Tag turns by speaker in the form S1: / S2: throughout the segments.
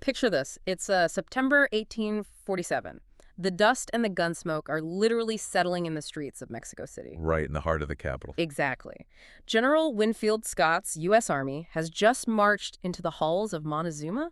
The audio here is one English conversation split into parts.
S1: Picture this. It's September 1847. The dust and the gun smoke are literally settling in the streets of Mexico City.
S2: Right in the heart of the capital.
S1: Exactly. General Winfield Scott's U.S. Army has just marched into the halls of Montezuma,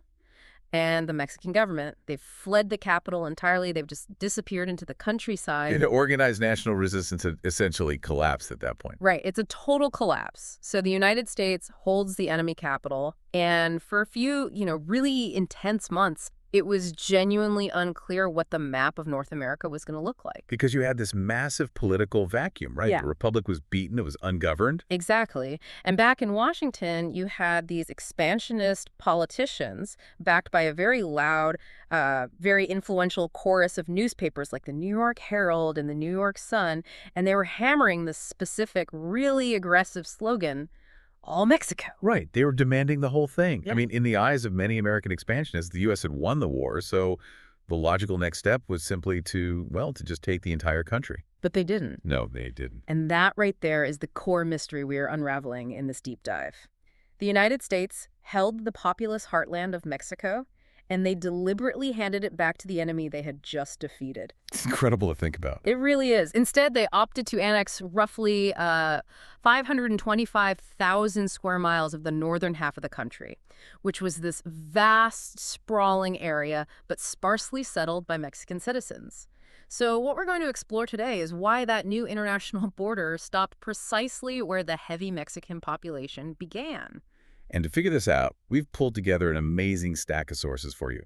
S1: and the Mexican government, they've fled the capital entirely. They've just disappeared into the countryside.
S2: The organized national resistance had essentially collapsed at that point.
S1: Right. It's a total collapse. So the United States holds the enemy capital, and for a few, really intense months, it was genuinely unclear what the map of North America was going to look like.
S2: Because you had this massive political vacuum, right?
S1: Yeah.
S2: The Republic was beaten. It was ungoverned.
S1: Exactly. And back in Washington, you had these expansionist politicians backed by a very loud, very influential chorus of newspapers like the New York Herald and the New York Sun, and they were hammering this specific, really aggressive slogan, all Mexico.
S2: Right. They were demanding the whole thing.
S1: Yeah.
S2: I mean, in the eyes of many American expansionists, the U.S. had won the war, so the logical next step was simply to just take the entire country.
S1: But they didn't.
S2: No, they didn't.
S1: And that right there is the core mystery we are unraveling in this deep dive. The United States held the populous heartland of Mexico, and they deliberately handed it back to the enemy they had just defeated.
S2: It's incredible to think about.
S1: It really is. Instead, they opted to annex roughly 525,000 square miles of the northern half of the country, which was this vast, sprawling area, but sparsely settled by Mexican citizens. So what we're going to explore today is why that new international border stopped precisely where the heavy Mexican population began.
S2: And to figure this out, we've pulled together an amazing stack of sources for you.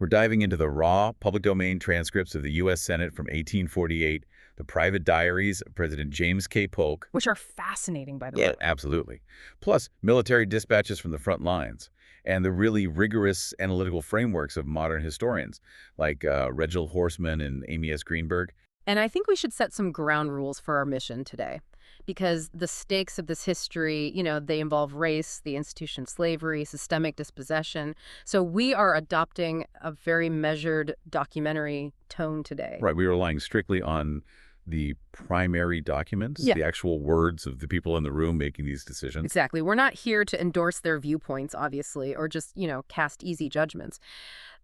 S2: We're diving into the raw, public domain transcripts of the U.S. Senate from 1848, the private diaries of President James K. Polk.
S1: Which are fascinating, by the way.
S2: Absolutely. Plus, military dispatches from the front lines, and the really rigorous analytical frameworks of modern historians, like Reginald Horsman and Amy S. Greenberg.
S1: And I think we should set some ground rules for our mission today, because the stakes of this history, they involve race, the institution of slavery, systemic dispossession. So we are adopting a very measured documentary tone today.
S2: Right. We are relying strictly on the primary documents, the actual words of the people in the room making these decisions.
S1: Exactly. We're not here to endorse their viewpoints, obviously, or just, cast easy judgments.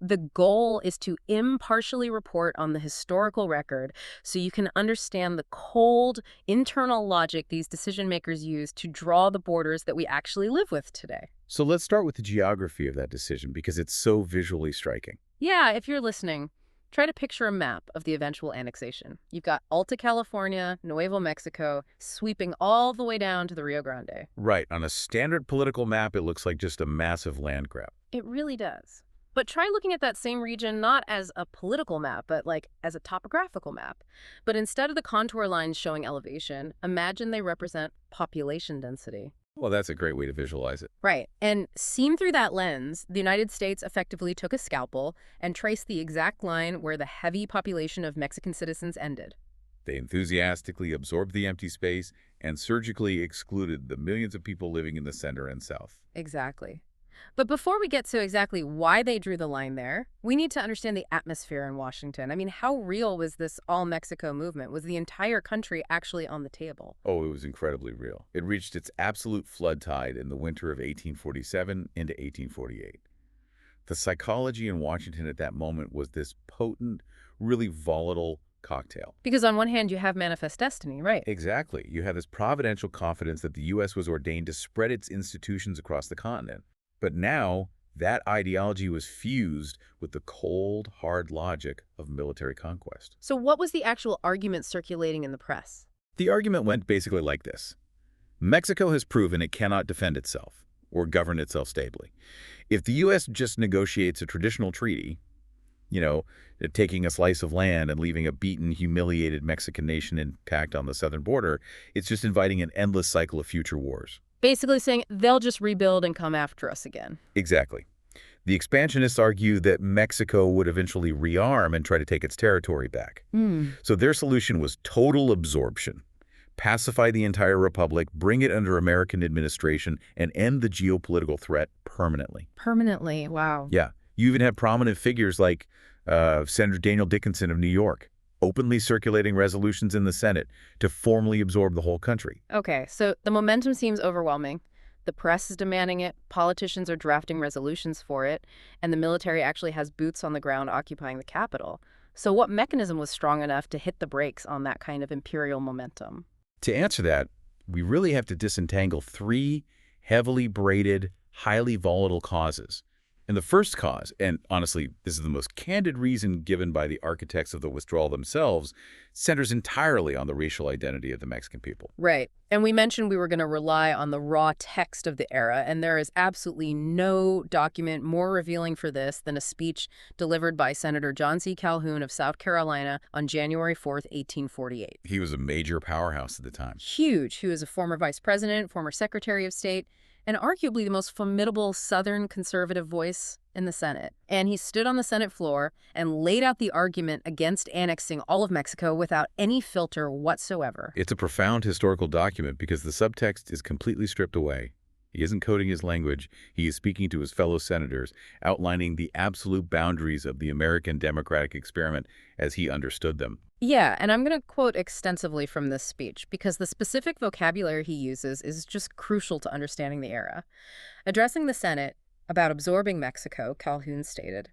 S1: The goal is to impartially report on the historical record so you can understand the cold, internal logic these decision makers use to draw the borders that we actually live with today.
S2: So let's start with the geography of that decision because it's so visually striking.
S1: Yeah, if you're listening, try to picture a map of the eventual annexation. You've got Alta California, Nuevo Mexico, sweeping all the way down to the Rio Grande.
S2: Right. On a standard political map, it looks like just a massive land grab.
S1: It really does. But try looking at that same region not as a political map, but as a topographical map. But instead of the contour lines showing elevation, imagine they represent population density.
S2: Well, that's a great way to visualize it.
S1: Right. And seen through that lens, the United States effectively took a scalpel and traced the exact line where the heavy population of Mexican citizens ended.
S2: They enthusiastically absorbed the empty space and surgically excluded the millions of people living in the center and south.
S1: Exactly. But before we get to exactly why they drew the line there, we need to understand the atmosphere in Washington. I mean, how real was this all-Mexico movement? Was the entire country actually on the table?
S2: Oh, it was incredibly real. It reached its absolute flood tide in the winter of 1847 into 1848. The psychology in Washington at that moment was this potent, really volatile cocktail.
S1: Because on one hand, you have manifest destiny, right?
S2: Exactly. You have this providential confidence that the U.S. was ordained to spread its institutions across the continent. But now, that ideology was fused with the cold, hard logic of military conquest.
S1: So what was the actual argument circulating in the press?
S2: The argument went basically like this. Mexico has proven it cannot defend itself or govern itself stably. If the U.S. just negotiates a traditional treaty, taking a slice of land and leaving a beaten, humiliated Mexican nation intact on the southern border, it's just inviting an endless cycle of future wars.
S1: Basically saying they'll just rebuild and come after us again.
S2: Exactly. The expansionists argue that Mexico would eventually rearm and try to take its territory back. So their solution was total absorption. Pacify the entire republic, bring it under American administration, and end the geopolitical threat permanently.
S1: Permanently, wow.
S2: Yeah. You even have prominent figures like Senator Daniel Dickinson of New York, openly circulating resolutions in the Senate to formally absorb the whole country.
S1: Okay, so the momentum seems overwhelming. The press is demanding it, politicians are drafting resolutions for it, and the military actually has boots on the ground occupying the capital. So what mechanism was strong enough to hit the brakes on that kind of imperial momentum?
S2: To answer that, we really have to disentangle three heavily braided, highly volatile causes. And the first cause, and honestly, this is the most candid reason given by the architects of the withdrawal themselves, centers entirely on the racial identity of the Mexican people.
S1: Right. And we mentioned we were going to rely on the raw text of the era, and there is absolutely no document more revealing for this than a speech delivered by Senator John C. Calhoun of South Carolina on January 4th, 1848.
S2: He was a major powerhouse at the time.
S1: Huge. He was a former vice president, former secretary of state, and arguably the most formidable Southern conservative voice in the Senate. And he stood on the Senate floor and laid out the argument against annexing all of Mexico without any filter whatsoever.
S2: It's a profound historical document because the subtext is completely stripped away. He isn't coding his language. He is speaking to his fellow senators, outlining the absolute boundaries of the American democratic experiment as he understood them.
S1: Yeah, and I'm going to quote extensively from this speech because the specific vocabulary he uses is just crucial to understanding the era. Addressing the Senate about absorbing Mexico, Calhoun stated,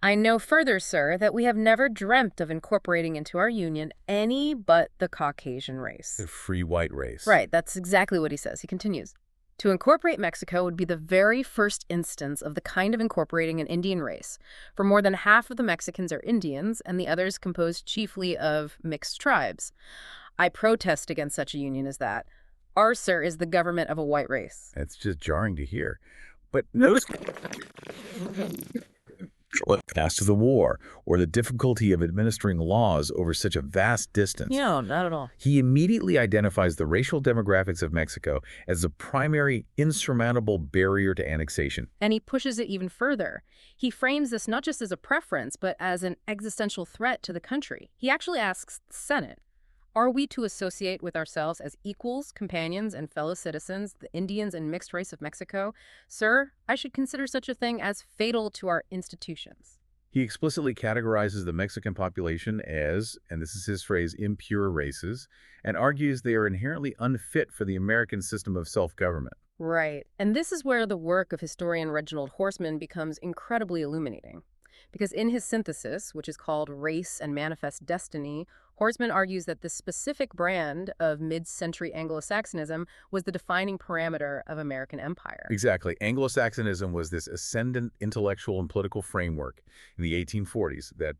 S1: "I know further, sir, that we have never dreamt of incorporating into our union any but the Caucasian race."
S2: The free white race.
S1: Right, that's exactly what he says. He continues, "To incorporate Mexico would be the very first instance of the kind of incorporating an Indian race, for more than half of the Mexicans are Indians, and the others composed chiefly of mixed tribes. I protest against such a union as that. Ours, sir, is the government of a white race."
S2: It's just jarring to hear. But notice past of the war or the difficulty of administering laws over such a vast distance.
S1: No, not at all.
S2: He immediately identifies the racial demographics of Mexico as the primary insurmountable barrier to annexation.
S1: And he pushes it even further. He frames this not just as a preference, but as an existential threat to the country. He actually asks the Senate, are we to associate with ourselves as equals, companions, and fellow citizens, the Indians and mixed race of Mexico? Sir, I should consider such a thing as fatal to our institutions.
S2: He explicitly categorizes the Mexican population as, and this is his phrase, impure races, and argues they are inherently unfit for the American system of self-government.
S1: Right. And this is where the work of historian Reginald Horsman becomes incredibly illuminating. Because in his synthesis, which is called Race and Manifest Destiny, Horsman argues that this specific brand of mid-century Anglo-Saxonism was the defining parameter of American empire.
S2: Exactly. Anglo-Saxonism was this ascendant intellectual and political framework in the 1840s that,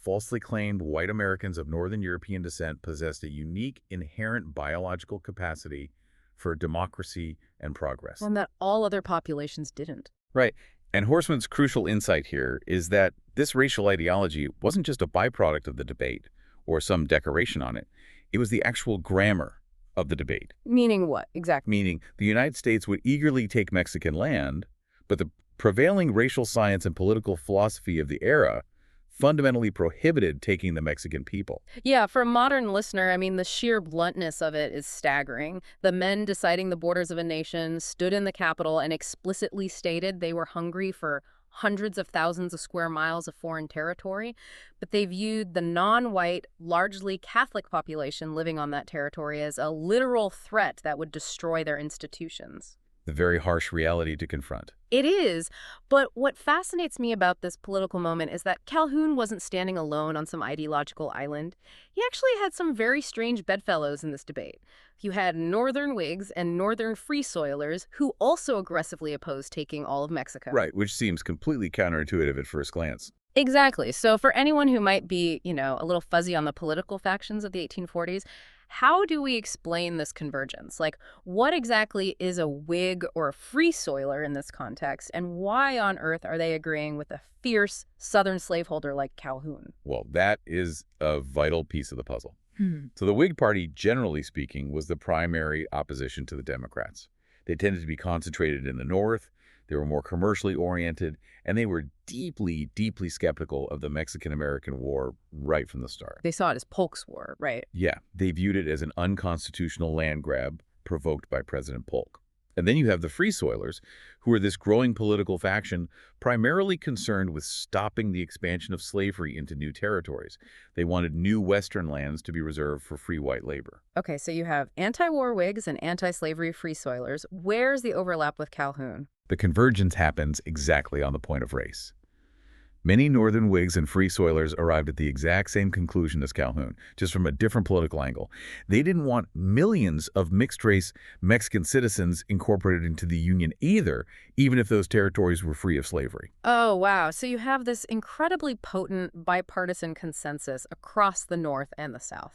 S2: falsely claimed white Americans of Northern European descent possessed a unique inherent biological capacity for democracy and progress.
S1: And that all other populations didn't.
S2: Right. And Horsman's crucial insight here is that this racial ideology wasn't just a byproduct of the debate or some decoration on it. It was the actual grammar of the debate.
S1: Meaning what, exactly?
S2: Meaning the United States would eagerly take Mexican land, but the prevailing racial science and political philosophy of the era fundamentally prohibited taking the Mexican people.
S1: Yeah, for a modern listener, the sheer bluntness of it is staggering. The men deciding the borders of a nation stood in the Capitol and explicitly stated they were hungry for hundreds of thousands of square miles of foreign territory, but they viewed the non-white, largely Catholic population living on that territory as a literal threat that would destroy their institutions.
S2: The very harsh reality to confront.
S1: It is, but what fascinates me about this political moment is that Calhoun wasn't standing alone on some ideological island. He actually had some very strange bedfellows in this debate. You had Northern Whigs and Northern Free Soilers who also aggressively opposed taking all of Mexico.
S2: Right, which seems completely counterintuitive at first glance.
S1: Exactly. So for anyone who might be, a little fuzzy on the political factions of the 1840s, how do we explain this convergence? Like, what exactly is a Whig or a Free Soiler in this context, and why on earth are they agreeing with a fierce Southern slaveholder like Calhoun?
S2: Well, that is a vital piece of the puzzle. So the Whig Party, generally speaking, was the primary opposition to the Democrats. They tended to be concentrated in the North, they were more commercially oriented, and they were deeply, deeply skeptical of the Mexican-American War right from the start.
S1: They saw it as Polk's War, right?
S2: Yeah, they viewed it as an unconstitutional land grab provoked by President Polk. And then you have the Free Soilers, who are this growing political faction primarily concerned with stopping the expansion of slavery into new territories. They wanted new Western lands to be reserved for free white labor.
S1: Okay, so you have anti-war Whigs and anti-slavery Free Soilers. Where's the overlap with Calhoun?
S2: The convergence happens exactly on the point of race. Many Northern Whigs and Free Soilers arrived at the exact same conclusion as Calhoun, just from a different political angle. They didn't want millions of mixed-race Mexican citizens incorporated into the Union either, even if those territories were free of slavery.
S1: Oh, wow. So you have this incredibly potent bipartisan consensus across the North and the South.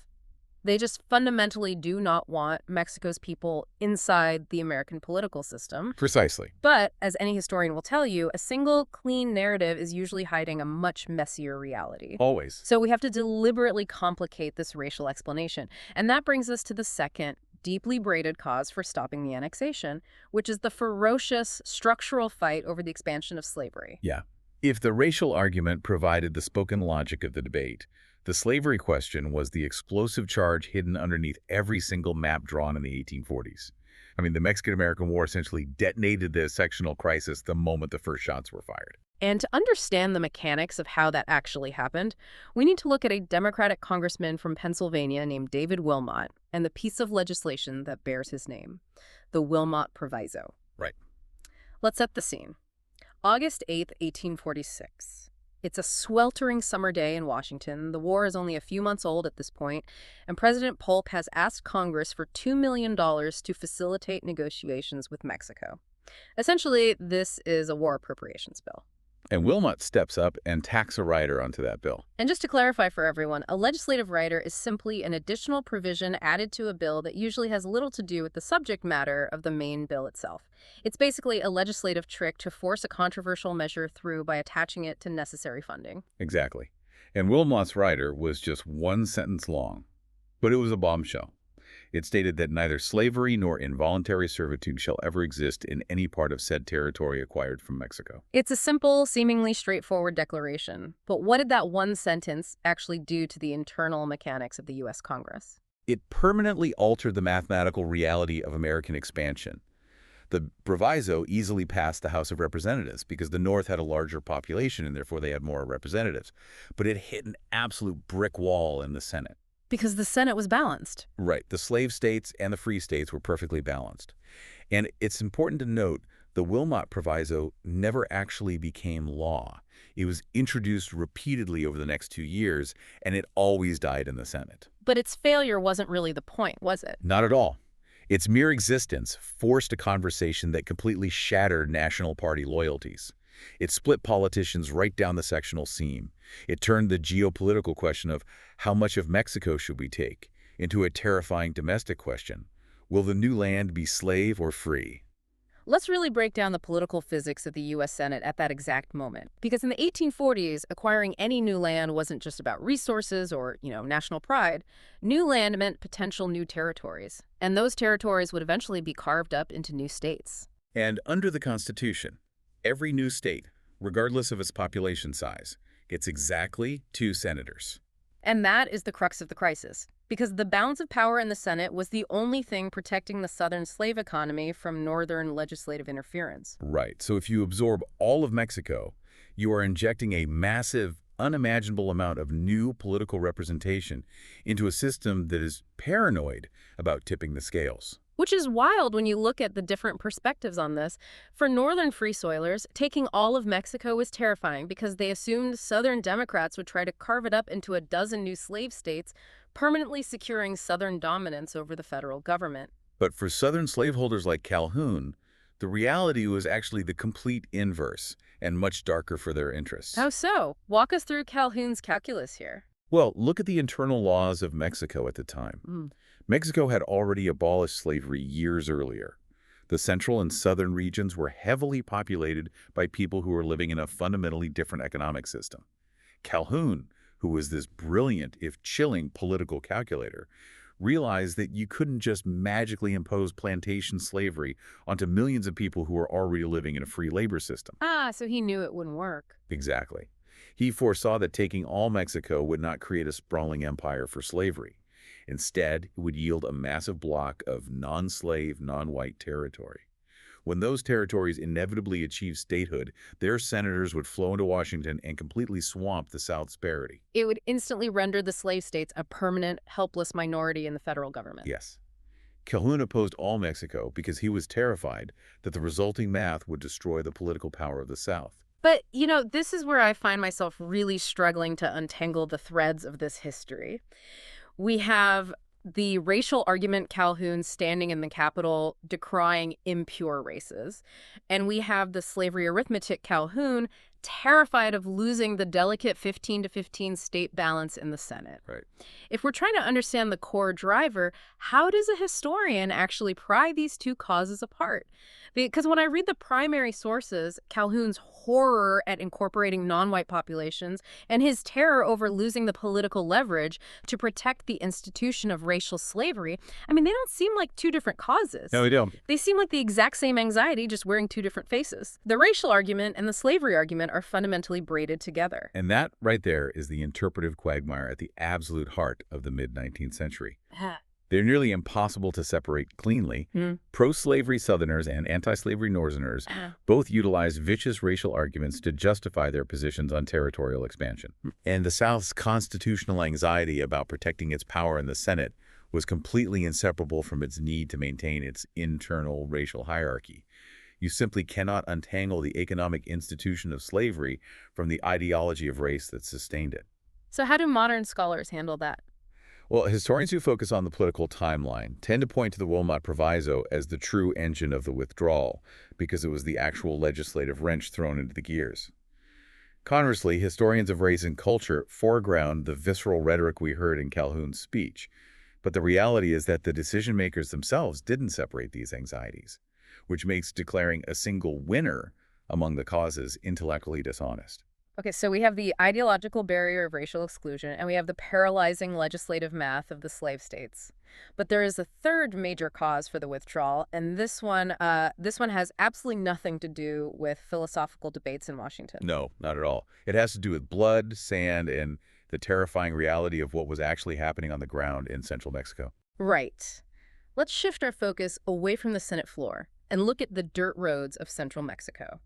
S1: They just fundamentally do not want Mexico's people inside the American political system.
S2: Precisely.
S1: But, as any historian will tell you, a single, clean narrative is usually hiding a much messier reality.
S2: Always.
S1: So we have to deliberately complicate this racial explanation. And that brings us to the second, deeply braided cause for stopping the annexation, which is the ferocious structural fight over the expansion of slavery.
S2: Yeah. If the racial argument provided the spoken logic of the debate, the slavery question was the explosive charge hidden underneath every single map drawn in the 1840s. I mean, the Mexican-American War essentially detonated the sectional crisis the moment the first shots were fired.
S1: And to understand the mechanics of how that actually happened, we need to look at a Democratic congressman from Pennsylvania named David Wilmot and the piece of legislation that bears his name, the Wilmot Proviso.
S2: Right.
S1: Let's set the scene. August 8th, 1846. It's a sweltering summer day in Washington. The war is only a few months old at this point, and President Polk has asked Congress for $2 million to facilitate negotiations with Mexico. Essentially, this is a war appropriations bill.
S2: And Wilmot steps up and tacks a rider onto that bill.
S1: And just to clarify for everyone, a legislative rider is simply an additional provision added to a bill that usually has little to do with the subject matter of the main bill itself. It's basically a legislative trick to force a controversial measure through by attaching it to necessary funding.
S2: Exactly. And Wilmot's rider was just one sentence long, but it was a bombshell. It stated that neither slavery nor involuntary servitude shall ever exist in any part of said territory acquired from Mexico.
S1: It's a simple, seemingly straightforward declaration. But what did that one sentence actually do to the internal mechanics of the U.S. Congress?
S2: It permanently altered the mathematical reality of American expansion. The proviso easily passed the House of Representatives because the North had a larger population and therefore they had more representatives. But it hit an absolute brick wall in the Senate.
S1: Because the Senate was balanced.
S2: Right. The slave states and the free states were perfectly balanced. And it's important to note the Wilmot Proviso never actually became law. It was introduced repeatedly over the next 2 years, and it always died in the Senate.
S1: But its failure wasn't really the point, was it?
S2: Not at all. Its mere existence forced a conversation that completely shattered national party loyalties. It split politicians right down the sectional seam. It turned the geopolitical question of how much of Mexico should we take into a terrifying domestic question. Will the new land be slave or free?
S1: Let's really break down the political physics of the U.S. Senate at that exact moment. Because in the 1840s, acquiring any new land wasn't just about resources or, national pride. New land meant potential new territories. And those territories would eventually be carved up into new states.
S2: And under the Constitution, every new state, regardless of its population size, gets exactly 2 senators.
S1: And that is the crux of the crisis. Because the balance of power in the Senate was the only thing protecting the Southern slave economy from Northern legislative interference.
S2: Right. So if you absorb all of Mexico, you are injecting a massive, unimaginable amount of new political representation into a system that is paranoid about tipping the scales.
S1: Which is wild when you look at the different perspectives on this. For Northern Free Soilers, taking all of Mexico was terrifying because they assumed Southern Democrats would try to carve it up into a dozen new slave states, permanently securing Southern dominance over the federal government.
S2: But for Southern slaveholders like Calhoun, the reality was actually the complete inverse and much darker for their interests.
S1: How so? Walk us through Calhoun's calculus here.
S2: Well, look at the internal laws of Mexico at the time. Mexico had already abolished slavery years earlier. The central and southern regions were heavily populated by people who were living in a fundamentally different economic system. Calhoun, who was this brilliant, if chilling, political calculator, realized that you couldn't just magically impose plantation slavery onto millions of people who were already living in a free labor system.
S1: So he knew it wouldn't work.
S2: Exactly. He foresaw that taking all Mexico would not create a sprawling empire for slavery. Instead, it would yield a massive block of non-slave, non-white territory. When those territories inevitably achieved statehood, their senators would flow into Washington and completely swamp the South's parity.
S1: It would instantly render the slave states a permanent, helpless minority in the federal government.
S2: Yes. Calhoun opposed all Mexico because he was terrified that the resulting math would destroy the political power of the South.
S1: But, this is where I find myself really struggling to untangle the threads of this history. We have the racial argument Calhoun standing in the Capitol decrying impure races. And we have the slavery arithmetic Calhoun terrified of losing the delicate 15-15 state balance in the Senate.
S2: Right.
S1: If we're trying to understand the core driver, how does a historian actually pry these two causes apart? Because when I read the primary sources, Calhoun's horror at incorporating non-white populations and his terror over losing the political leverage to protect the institution of racial slavery, they don't seem like two different causes.
S2: No, they don't.
S1: They seem like the exact same anxiety, just wearing two different faces. The racial argument and the slavery argument are fundamentally braided together.
S2: And that right there is the interpretive quagmire at the absolute heart of the mid-19th century. They're nearly impossible to separate cleanly. Pro-slavery Southerners and anti-slavery Northerners both utilize vicious racial arguments to justify their positions on territorial expansion. And the South's constitutional anxiety about protecting its power in the Senate was completely inseparable from its need to maintain its internal racial hierarchy. You simply cannot untangle the economic institution of slavery from the ideology of race that sustained it.
S1: So how do modern scholars handle that?
S2: Well, historians who focus on the political timeline tend to point to the Wilmot Proviso as the true engine of the withdrawal, because it was the actual legislative wrench thrown into the gears. Conversely, historians of race and culture foreground the visceral rhetoric we heard in Calhoun's speech. But the reality is that the decision-makers themselves didn't separate these anxieties, which makes declaring a single winner among the causes intellectually dishonest.
S1: Okay, so we have the ideological barrier of racial exclusion, and we have the paralyzing legislative math of the slave states. But there is a third major cause for the withdrawal, and this one has absolutely nothing to do with philosophical debates in Washington.
S2: No, not at all. It has to do with blood, sand, and the terrifying reality of what was actually happening on the ground in central Mexico.
S1: Right. Let's shift our focus away from the Senate floor and look at the dirt roads of central Mexico.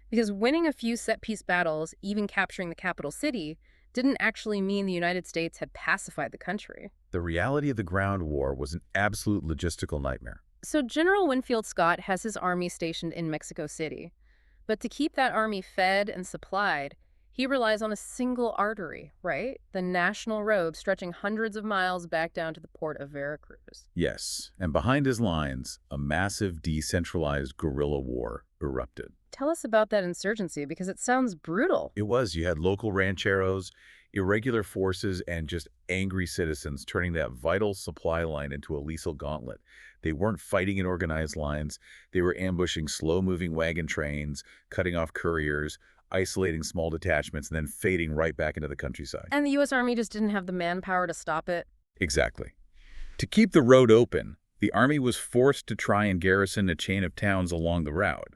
S1: Because winning a few set-piece battles, even capturing the capital city, didn't actually mean the United States had pacified the country.
S2: The reality of the ground war was an absolute logistical nightmare.
S1: So General Winfield Scott has his army stationed in Mexico City. But to keep that army fed and supplied, he relies on a single artery, right? The national road stretching hundreds of miles back down to the port of Veracruz.
S2: Yes, and behind his lines, a massive decentralized guerrilla war erupted.
S1: Tell us about that insurgency, because it sounds brutal.
S2: It was. You had local rancheros, irregular forces, and just angry citizens turning that vital supply line into a lethal gauntlet. They weren't fighting in organized lines. They were ambushing slow-moving wagon trains, cutting off couriers, isolating small detachments, and then fading right back into the countryside.
S1: And the U.S. Army just didn't have the manpower to stop it?
S2: Exactly. To keep the road open, the Army was forced to try and garrison a chain of towns along the route.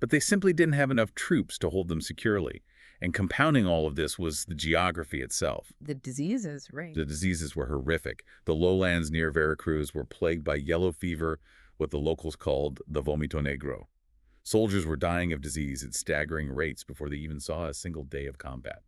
S2: But they simply didn't have enough troops to hold them securely. And compounding all of this was the geography itself.
S1: The diseases, right?
S2: The diseases were horrific. The lowlands near Veracruz were plagued by yellow fever, what the locals called the vomito negro. Soldiers were dying of disease at staggering rates before they even saw a single day of combat.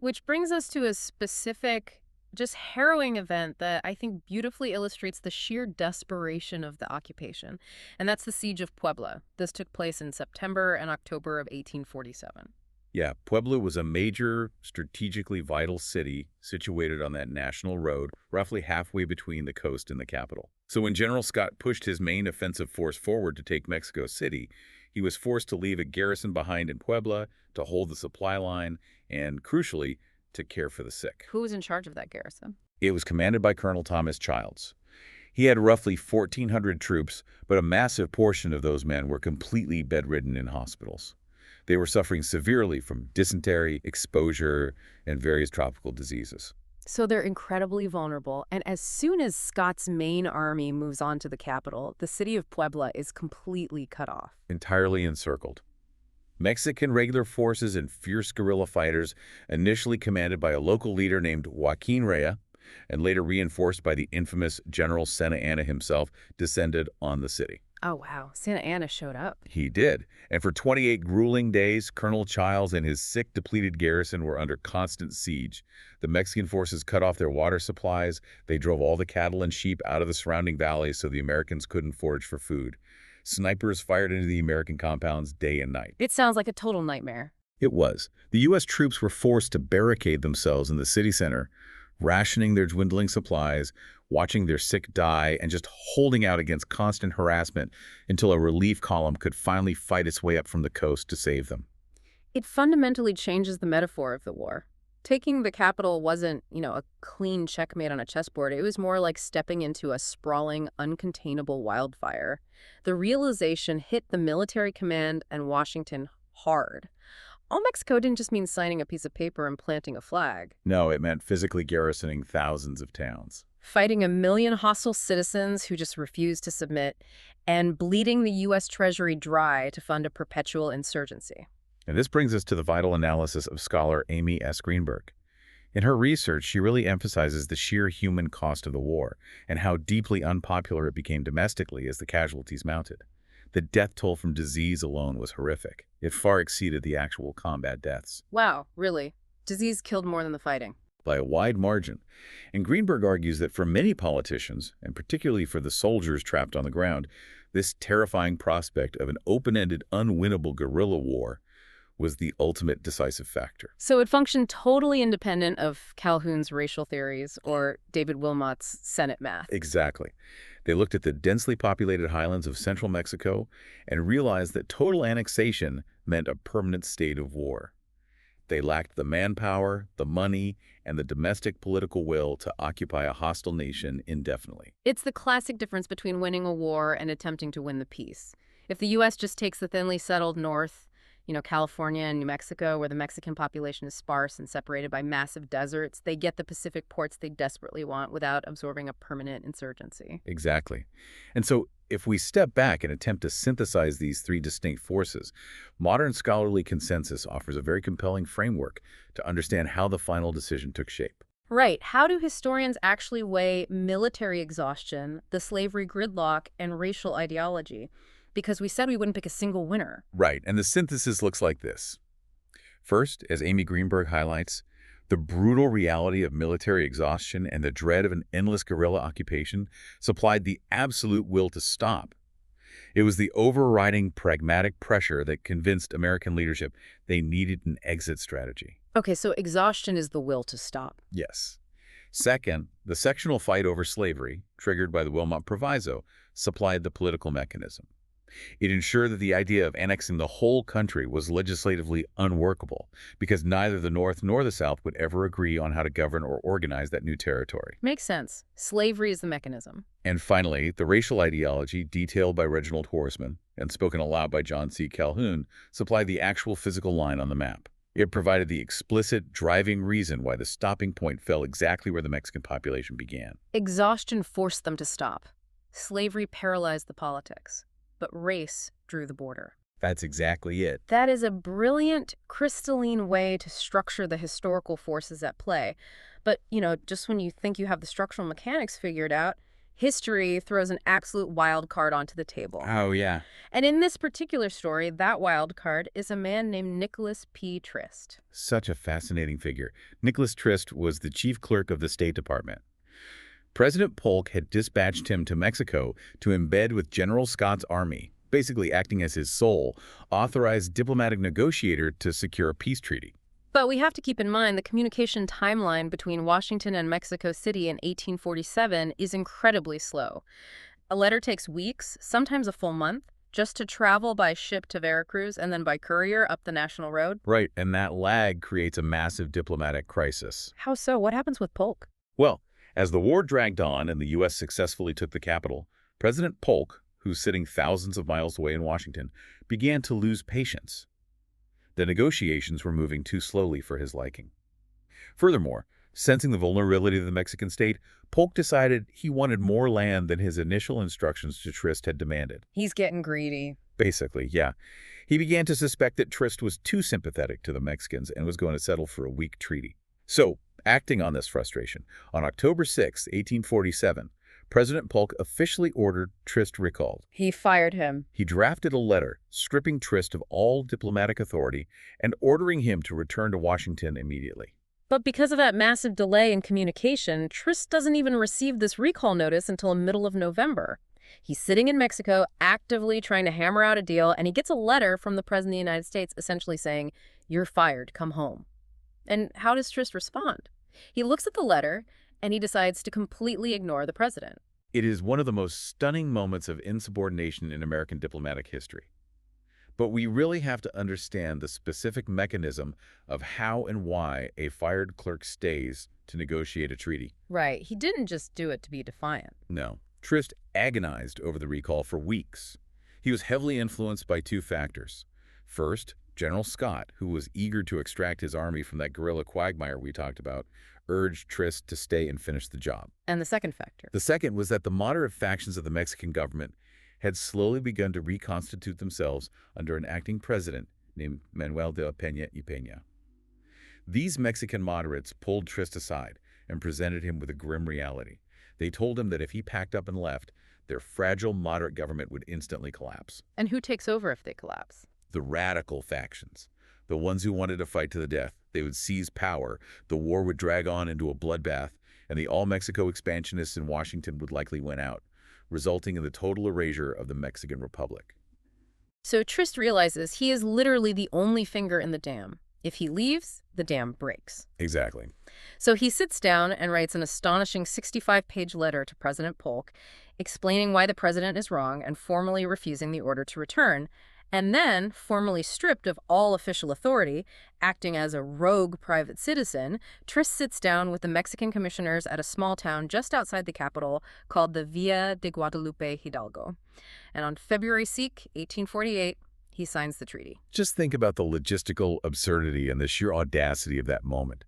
S1: Which brings us to a specific, just harrowing event that I think beautifully illustrates the sheer desperation of the occupation. And that's the Siege of Puebla. This took place in September and October of 1847.
S2: Yeah, Puebla was a major, strategically vital city situated on that national road, roughly halfway between the coast and the capital. So when General Scott pushed his main offensive force forward to take Mexico City, he was forced to leave a garrison behind in Puebla to hold the supply line and, crucially, to care for the sick.
S1: Who was in charge of that garrison?
S2: It was commanded by Colonel Thomas Childs. He had roughly 1,400 troops, but a massive portion of those men were completely bedridden in hospitals. They were suffering severely from dysentery, exposure, and various tropical diseases.
S1: So they're incredibly vulnerable, and as soon as Scott's main army moves on to the capital, the city of Puebla is completely cut off.
S2: Entirely encircled. Mexican regular forces and fierce guerrilla fighters, initially commanded by a local leader named Joaquin Rea, and later reinforced by the infamous General Santa Anna himself, descended on the city.
S1: Oh, wow. Santa Anna showed up.
S2: He did. And for 28 grueling days, Colonel Childs and his sick, depleted garrison were under constant siege. The Mexican forces cut off their water supplies. They drove all the cattle and sheep out of the surrounding valleys so the Americans couldn't forage for food. Snipers fired into the American compounds day and night.
S1: It sounds like a total nightmare.
S2: It was. The U.S. troops were forced to barricade themselves in the city center, rationing their dwindling supplies, watching their sick die, and just holding out against constant harassment until a relief column could finally fight its way up from the coast to save them.
S1: It fundamentally changes the metaphor of the war. Taking the capital wasn't, a clean checkmate on a chessboard. It was more like stepping into a sprawling, uncontainable wildfire. The realization hit the military command and Washington hard. All Mexico didn't just mean signing a piece of paper and planting a flag.
S2: No, it meant physically garrisoning thousands of towns.
S1: Fighting 1 million hostile citizens who just refused to submit, and bleeding the U.S. Treasury dry to fund a perpetual insurgency.
S2: And this brings us to the vital analysis of scholar Amy S. Greenberg. In her research, she really emphasizes the sheer human cost of the war and how deeply unpopular it became domestically as the casualties mounted. The death toll from disease alone was horrific. It far exceeded the actual combat deaths.
S1: Wow, really? Disease killed more than the fighting.
S2: By a wide margin. And Greenberg argues that for many politicians, and particularly for the soldiers trapped on the ground, this terrifying prospect of an open-ended, unwinnable guerrilla war was the ultimate decisive factor.
S1: So it functioned totally independent of Calhoun's racial theories or David Wilmot's Senate math.
S2: Exactly. They looked at the densely populated highlands of central Mexico and realized that total annexation meant a permanent state of war. They lacked the manpower, the money, and the domestic political will to occupy a hostile nation indefinitely.
S1: It's the classic difference between winning a war and attempting to win the peace. If the U.S. just takes the thinly settled north, California and New Mexico, where the Mexican population is sparse and separated by massive deserts, they get the Pacific ports they desperately want without absorbing a permanent insurgency.
S2: Exactly. And so if we step back and attempt to synthesize these three distinct forces, modern scholarly consensus offers a very compelling framework to understand how the final decision took shape.
S1: Right. How do historians actually weigh military exhaustion, the slavery gridlock, and racial ideology? Because we said we wouldn't pick a single winner.
S2: Right, and the synthesis looks like this. First, as Amy Greenberg highlights, the brutal reality of military exhaustion and the dread of an endless guerrilla occupation supplied the absolute will to stop. It was the overriding pragmatic pressure that convinced American leadership they needed an exit strategy.
S1: Okay, so exhaustion is the will to stop.
S2: Yes. Second, the sectional fight over slavery, triggered by the Wilmot Proviso, supplied the political mechanism. It ensured that the idea of annexing the whole country was legislatively unworkable because neither the North nor the South would ever agree on how to govern or organize that new territory.
S1: Makes sense. Slavery is the mechanism.
S2: And finally, the racial ideology detailed by Reginald Horsman and spoken aloud by John C. Calhoun supplied the actual physical line on the map. It provided the explicit driving reason why the stopping point fell exactly where the Mexican population began.
S1: Exhaustion forced them to stop. Slavery paralyzed the politics. But race drew the border.
S2: That's exactly it.
S1: That is a brilliant, crystalline way to structure the historical forces at play. But, just when you think you have the structural mechanics figured out, history throws an absolute wild card onto the table.
S2: Oh, yeah.
S1: And in this particular story, that wild card is a man named Nicholas P. Trist.
S2: Such a fascinating figure. Nicholas Trist was the chief clerk of the State Department. President Polk had dispatched him to Mexico to embed with General Scott's army, basically acting as his sole, authorized diplomatic negotiator to secure a peace treaty.
S1: But we have to keep in mind the communication timeline between Washington and Mexico City in 1847 is incredibly slow. A letter takes weeks, sometimes a full month, just to travel by ship to Veracruz and then by courier up the national road.
S2: Right, and that lag creates a massive diplomatic crisis.
S1: How so? What happens with Polk?
S2: Well, as the war dragged on and the U.S. successfully took the capital, President Polk, who's sitting thousands of miles away in Washington, began to lose patience. The negotiations were moving too slowly for his liking. Furthermore, sensing the vulnerability of the Mexican state, Polk decided he wanted more land than his initial instructions to Trist had demanded.
S1: He's getting greedy.
S2: Basically, yeah. He began to suspect that Trist was too sympathetic to the Mexicans and was going to settle for a weak treaty. So, acting on this frustration, on October 6, 1847, President Polk officially ordered Trist recalled.
S1: He fired him.
S2: He drafted a letter stripping Trist of all diplomatic authority and ordering him to return to Washington immediately.
S1: But because of that massive delay in communication, Trist doesn't even receive this recall notice until the middle of November. He's sitting in Mexico, actively trying to hammer out a deal, and he gets a letter from the President of the United States essentially saying, "You're fired, come home." And how does Trist respond? He looks at the letter, and he decides to completely ignore the president.
S2: It is one of the most stunning moments of insubordination in American diplomatic history. But we really have to understand the specific mechanism of how and why a fired clerk stays to negotiate a treaty.
S1: Right, he didn't just do it to be defiant.
S2: No. Trist agonized over the recall for weeks. He was heavily influenced by two factors. First, General Scott, who was eager to extract his army from that guerrilla quagmire we talked about, urged Trist to stay and finish the job.
S1: And the second factor?
S2: The second was that the moderate factions of the Mexican government had slowly begun to reconstitute themselves under an acting president named Manuel de Peña y Peña. These Mexican moderates pulled Trist aside and presented him with a grim reality. They told him that if he packed up and left, their fragile moderate government would instantly collapse.
S1: And who takes over if they collapse?
S2: The radical factions, the ones who wanted to fight to the death. They would seize power, the war would drag on into a bloodbath, and the all-Mexico expansionists in Washington would likely win out, resulting in the total erasure of the Mexican Republic.
S1: So Trist realizes he is literally the only finger in the dam. If he leaves, the dam breaks.
S2: Exactly.
S1: So he sits down and writes an astonishing 65-page letter to President Polk, explaining why the president is wrong and formally refusing the order to return, and then, formally stripped of all official authority, acting as a rogue private citizen, Trist sits down with the Mexican commissioners at a small town just outside the capital called the Villa de Guadalupe Hidalgo. And on February 6, 1848, he signs the treaty.
S2: Just think about the logistical absurdity and the sheer audacity of that moment.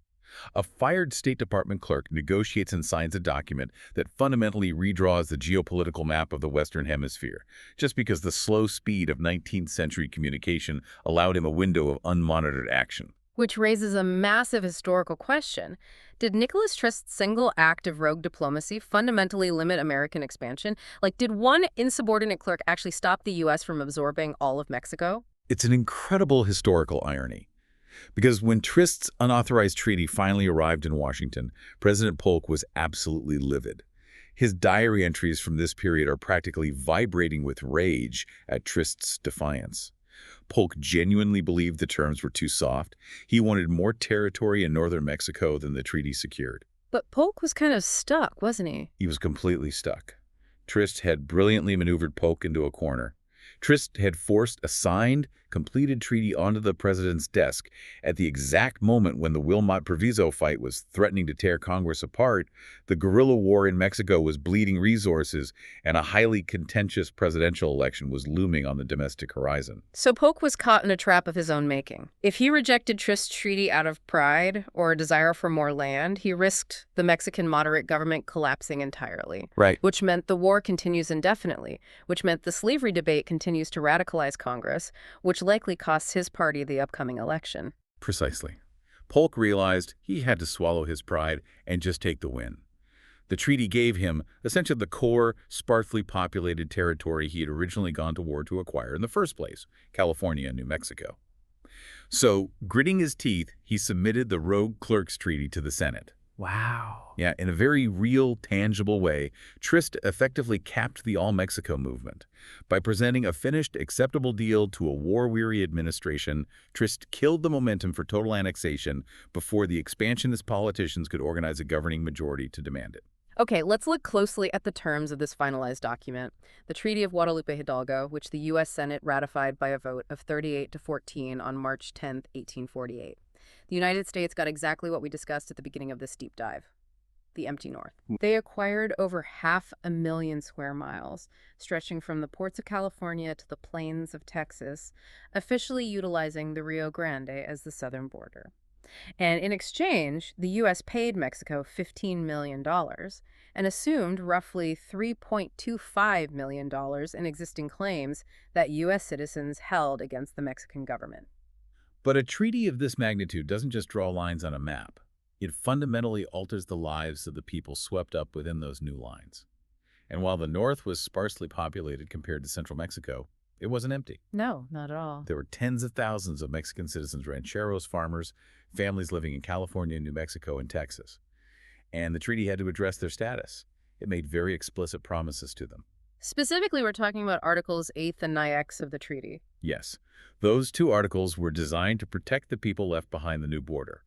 S2: A fired State Department clerk negotiates and signs a document that fundamentally redraws the geopolitical map of the Western Hemisphere, just because the slow speed of 19th century communication allowed him a window of unmonitored action.
S1: Which raises a massive historical question. Did Nicholas Trist's single act of rogue diplomacy fundamentally limit American expansion? Like, did one insubordinate clerk actually stop the U.S. from absorbing all of Mexico?
S2: It's an incredible historical irony. Because when Trist's unauthorized treaty finally arrived in Washington, President Polk was absolutely livid. His diary entries from this period are practically vibrating with rage at Trist's defiance. Polk genuinely believed the terms were too soft. He wanted more territory in northern Mexico than the treaty secured.
S1: But Polk was kind of stuck, wasn't he?
S2: He was completely stuck. Trist had brilliantly maneuvered Polk into a corner. Trist had forced a signed, completed treaty onto the president's desk at the exact moment when the Wilmot Proviso fight was threatening to tear Congress apart, the guerrilla war in Mexico was bleeding resources, and a highly contentious presidential election was looming on the domestic horizon.
S1: So Polk was caught in a trap of his own making. If he rejected Trist's treaty out of pride or a desire for more land, he risked the Mexican moderate government collapsing entirely.
S2: Right.
S1: Which meant the war continues indefinitely, which meant the slavery debate continues to radicalize Congress, which likely costs his party the upcoming election.
S2: Precisely. Polk realized he had to swallow his pride and just take the win. The treaty gave him essentially the core, sparsely populated territory he had originally gone to war to acquire in the first place, California and New Mexico. So, gritting his teeth, he submitted the Rogue Clerks Treaty to the Senate.
S1: Wow.
S2: Yeah, in a very real, tangible way, Trist effectively capped the All-Mexico movement. By presenting a finished, acceptable deal to a war-weary administration, Trist killed the momentum for total annexation before the expansionist politicians could organize a governing majority to demand it.
S1: Okay, let's look closely at the terms of this finalized document, the Treaty of Guadalupe Hidalgo, which the U.S. Senate ratified by a vote of 38 to 14 on March 10, 1848. The United States got exactly what we discussed at the beginning of this deep dive, the empty North. They acquired over 500,000 square miles, stretching from the ports of California to the plains of Texas, officially utilizing the Rio Grande as the southern border. And in exchange, the U.S. paid Mexico $15 million and assumed roughly $3.25 million in existing claims that U.S. citizens held against the Mexican government.
S2: But a treaty of this magnitude doesn't just draw lines on a map. It fundamentally alters the lives of the people swept up within those new lines. And while the north was sparsely populated compared to central Mexico, it wasn't empty.
S1: No, not at all.
S2: There were tens of thousands of Mexican citizens, rancheros, farmers, families living in California, New Mexico, and Texas. And the treaty had to address their status. It made very explicit promises to them.
S1: Specifically, we're talking about Articles 8th and 9th of the treaty.
S2: Yes, those two articles were designed to protect the people left behind the new border.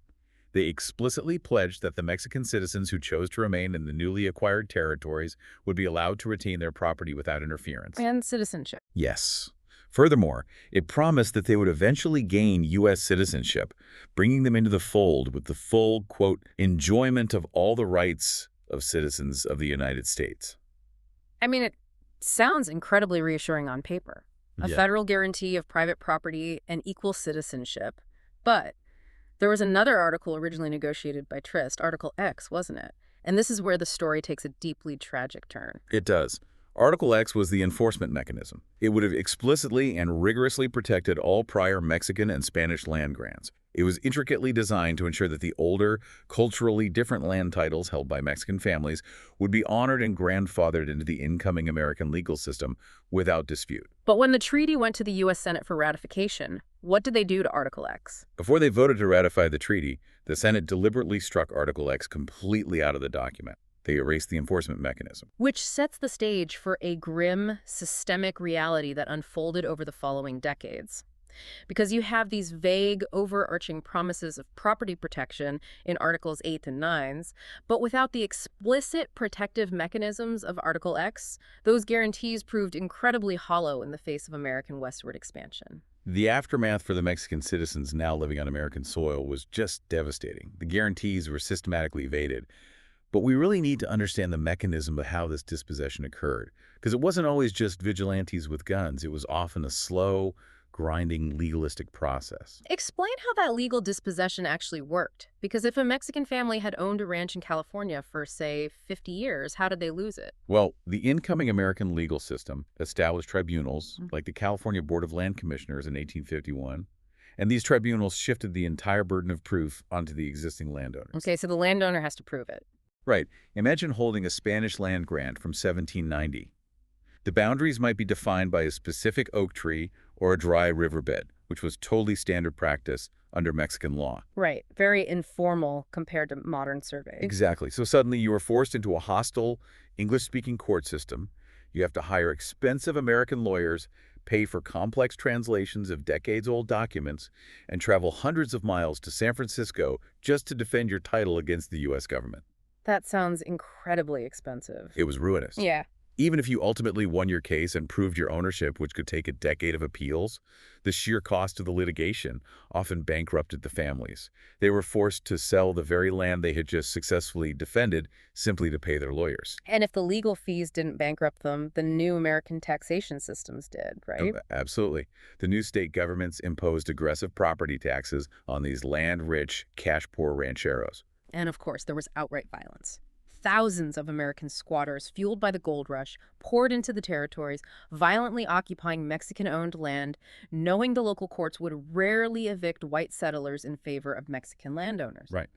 S2: They explicitly pledged that the Mexican citizens who chose to remain in the newly acquired territories would be allowed to retain their property without interference.
S1: And citizenship.
S2: Yes. Furthermore, it promised that they would eventually gain U.S. citizenship, bringing them into the fold with the full, quote, enjoyment of all the rights of citizens of the United States.
S1: I mean, it sounds incredibly reassuring on paper. A
S2: Yeah.
S1: federal guarantee of private property and equal citizenship. But there was another article originally negotiated by Trist, Article X, wasn't it? And this is where the story takes a deeply tragic turn.
S2: It does. Article X was the enforcement mechanism. It would have explicitly and rigorously protected all prior Mexican and Spanish land grants. It was intricately designed to ensure that the older, culturally different land titles held by Mexican families would be honored and grandfathered into the incoming American legal system without dispute.
S1: But when the treaty went to the U.S. Senate for ratification, what did they do to Article X?
S2: Before they voted to ratify the treaty, the Senate deliberately struck Article X completely out of the document. They erased the enforcement mechanism.
S1: Which sets the stage for a grim, systemic reality that unfolded over the following decades. Because you have these vague, overarching promises of property protection in Articles 8 and 9, but without the explicit protective mechanisms of Article X, those guarantees proved incredibly hollow in the face of American westward expansion.
S2: The aftermath for the Mexican citizens now living on American soil was just devastating. The guarantees were systematically evaded. But we really need to understand the mechanism of how this dispossession occurred, because it wasn't always just vigilantes with guns. It was often a slow, grinding, legalistic process.
S1: Explain how that legal dispossession actually worked. Because if a Mexican family had owned a ranch in California for, say, 50 years, how did they lose it?
S2: Well, the incoming American legal system established tribunals, like the California Board of Land Commissioners in 1851, and these tribunals shifted the entire burden of proof onto the existing landowners.
S1: Okay, so the landowner has to prove it.
S2: Right. Imagine holding a Spanish land grant from 1790. The boundaries might be defined by a specific oak tree or a dry riverbed, which was totally standard practice under Mexican law.
S1: Right. Very informal compared to modern surveys.
S2: Exactly. So suddenly you are forced into a hostile English-speaking court system. You have to hire expensive American lawyers, pay for complex translations of decades-old documents, and travel hundreds of miles to San Francisco just to defend your title against the U.S. government.
S1: That sounds incredibly expensive.
S2: It was ruinous.
S1: Yeah.
S2: Even if you ultimately won your case and proved your ownership, which could take a decade of appeals, the sheer cost of the litigation often bankrupted the families. They were forced to sell the very land they had just successfully defended simply to pay their lawyers.
S1: And if the legal fees didn't bankrupt them, the new American taxation systems did, right?
S2: Absolutely. The new state governments imposed aggressive property taxes on these land-rich, cash-poor rancheros.
S1: And of course, there was outright violence. Thousands of American squatters, fueled by the gold rush, poured into the territories, violently occupying Mexican-owned land, knowing the local courts would rarely evict white settlers in favor of Mexican landowners.
S2: Right.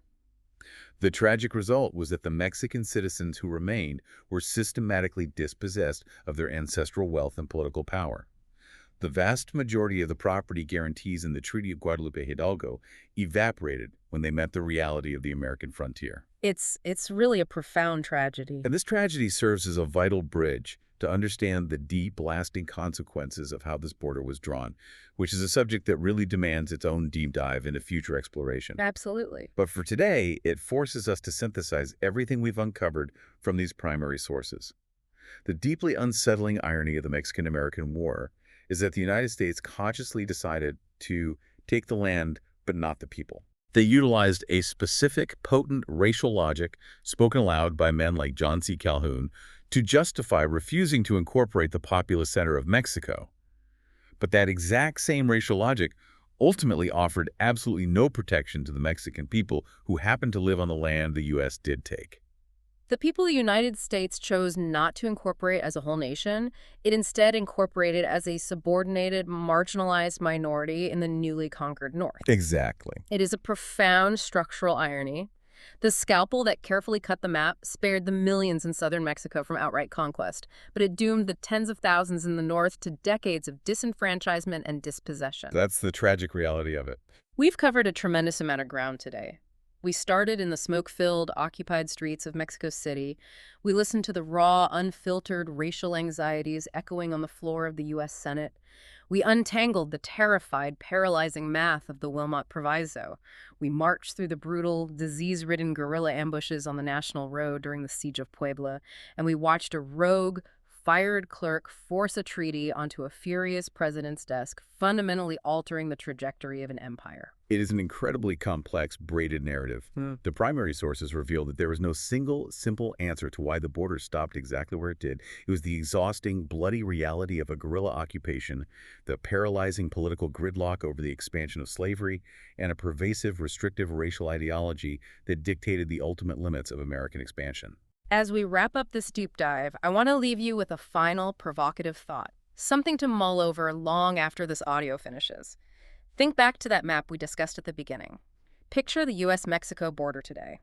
S2: The tragic result was that the Mexican citizens who remained were systematically dispossessed of their ancestral wealth and political power. The vast majority of the property guarantees in the Treaty of Guadalupe Hidalgo evaporated when they met the reality of the American frontier.
S1: It's really a profound tragedy.
S2: And this tragedy serves as a vital bridge to understand the deep, lasting consequences of how this border was drawn, which is a subject that really demands its own deep dive into future exploration.
S1: Absolutely.
S2: But for today, it forces us to synthesize everything we've uncovered from these primary sources. The deeply unsettling irony of the Mexican-American War is that the United States consciously decided to take the land, but not the people. They utilized a specific, potent racial logic spoken aloud by men like John C. Calhoun to justify refusing to incorporate the populous center of Mexico. But that exact same racial logic ultimately offered absolutely no protection to the Mexican people who happened to live on the land the U.S. did take.
S1: The people of the United States chose not to incorporate as a whole nation. It instead incorporated as a subordinated, marginalized minority in the newly conquered North.
S2: Exactly.
S1: It is a profound structural irony. The scalpel that carefully cut the map spared the millions in southern Mexico from outright conquest, but it doomed the tens of thousands in the north to decades of disenfranchisement and dispossession.
S2: That's the tragic reality of it.
S1: We've covered a tremendous amount of ground today. We started in the smoke-filled, occupied streets of Mexico City. We listened to the raw, unfiltered racial anxieties echoing on the floor of the U.S. Senate. We untangled the terrified, paralyzing math of the Wilmot Proviso. We marched through the brutal, disease-ridden guerrilla ambushes on the National Road during the Siege of Puebla, and we watched a rogue, fired clerk force a treaty onto a furious president's desk, fundamentally altering the trajectory of an empire.
S2: It is an incredibly complex, braided narrative. The primary sources reveal that there was no single, simple answer to why the border stopped exactly where it did. It was the exhausting, bloody reality of a guerrilla occupation, the paralyzing political gridlock over the expansion of slavery, and a pervasive, restrictive racial ideology that dictated the ultimate limits of American expansion.
S1: As we wrap up this deep dive, I want to leave you with a final provocative thought, something to mull over long after this audio finishes. Think back to that map we discussed at the beginning. Picture the U.S.-Mexico border today.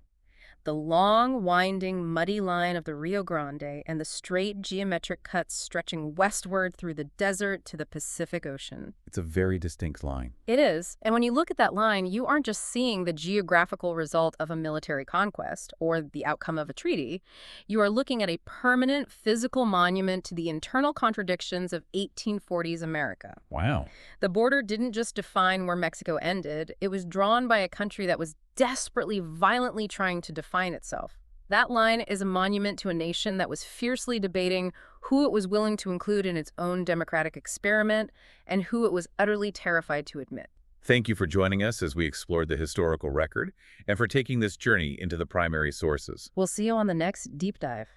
S1: The long, winding, muddy line of the Rio Grande and the straight geometric cuts stretching westward through the desert to the Pacific Ocean.
S2: It's a very distinct line.
S1: It is, and when you look at that line, you aren't just seeing the geographical result of a military conquest or the outcome of a treaty. You are looking at a permanent physical monument to the internal contradictions of 1840s America.
S2: Wow.
S1: The border didn't just define where Mexico ended, it was drawn by a country that was desperately, violently trying to define itself. That line is a monument to a nation that was fiercely debating who it was willing to include in its own democratic experiment and who it was utterly terrified to admit.
S2: Thank you for joining us as we explored the historical record and for taking this journey into the primary sources.
S1: We'll see you on the next Deep Dive.